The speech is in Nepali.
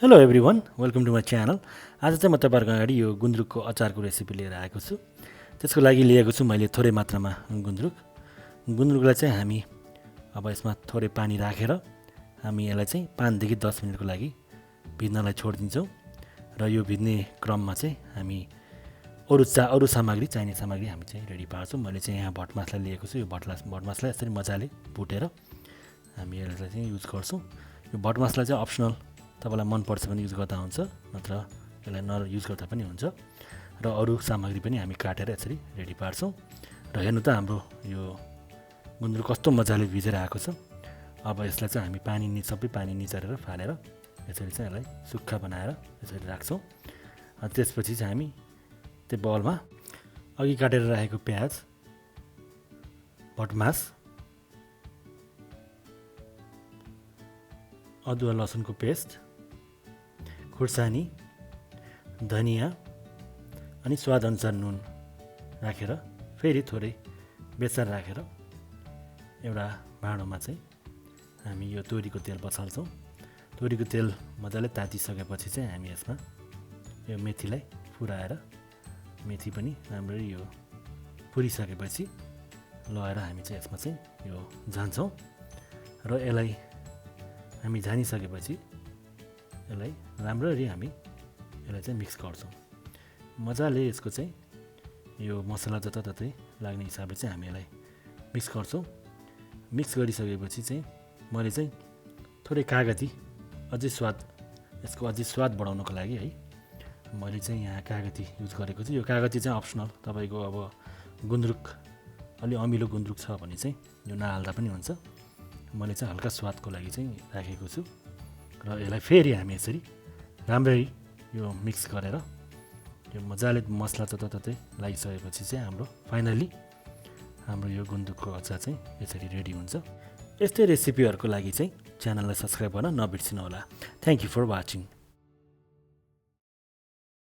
Hello everyone, welcome to my channel. आज चाहिँ म तपाईँहरूको अगाडि यो गुन्द्रुकको अचारको रेसिपी लिएर आएको छु। त्यसको लागि लिएको छु मैले थोरै मात्रामा गुन्द्रुकलाई चाहिँ हामी अब यसमा थोरै पानी राखेर हामी यसलाई चाहिँ 5 देखि 10 मिनटको लागि भिज्नलाई छोडिदिन्छौँ। र यो भिज्ने क्रममा चाहिँ हामी अरू सामग्री चाहिने सामग्री हामी चाहिँ रेडी पार्छौँ। मैले चाहिँ यहाँ भट मसला लिएको छु। यो भट मसला यसरी मजाले भुटेर हामी यसलाई चाहिँ युज गर्छौँ। यो भट मसला चाहिँ अप्सनल, तपाईँलाई मनपर्छ भने युज गर्दा हुन्छ, नत्र यसलाई युज गर्दा पनि हुन्छ। र अरू सामग्री पनि हामी काटेर यसरी रेडी पार्छौँ। र हेर्नु त हाम्रो यो गुन्द्रुक कस्तो मजाले भिजेर आएको छ। अब यसलाई चाहिँ हामी सबै पानी निचोरेर फालेर यसरी चाहिँ यसलाई सुक्खा बनाएर यसरी राख्छौँ। त्यसपछि चाहिँ हामी त्यो बलमा अघि काटेर राखेको प्याज, भटमास, अदुवा लसुनको पेस्ट, खुर्सानी, धनियाँ अनि स्वादअनुसार नुन राखेर फेरि थोरै बेसार राखेर एउटा भाँडोमा चाहिँ हामी यो तोरीको तेल बसाल्छौँ। तोरीको तेल मजाले तातिसकेपछि चाहिँ हामी यसमा यो मेथीलाई फुराएर मेथी पनि राम्ररी यो फुरिसकेपछि लगाएर हामी चाहिँ यसमा चाहिँ यो झान्छौँ। र यसलाई हामी झानिसकेपछि यसलाई राम्ररी हामी यसलाई चाहिँ मिक्स गर्छौँ। मजाले यसको चाहिँ यो मसला जताततै लाग्ने हिसाबले चाहिँ हामी यसलाई मिक्स गर्छौँ। मिक्स गरिसकेपछि चाहिँ मैले चाहिँ थोरै कागती यसको अझै स्वाद बढाउनको लागि है मैले चाहिँ यहाँ कागती युज गरेको छु। यो कागती चाहिँ अप्सनल, तपाईँको अब गुन्द्रुक अलि अमिलो गुन्द्रुक छ भने चाहिँ यो नहाल्दा पनि हुन्छ। मैले चाहिँ हल्का स्वादको लागि चाहिँ राखेको छु। र यसलाई फेरि हामी यसरी राम्ररी यो मिक्स गरेर यो मजाले मसला जताततै लागिसकेपछि चाहिँ फाइनली हाम्रो यो गुन्द्रुकको अचार चाहिँ यसरी रेडी हुन्छ। यस्तै रेसिपीहरूको लागि चाहिँ च्यानललाई सब्सक्राइब गर्न नबिर्सिनु होला। Thank you for watching.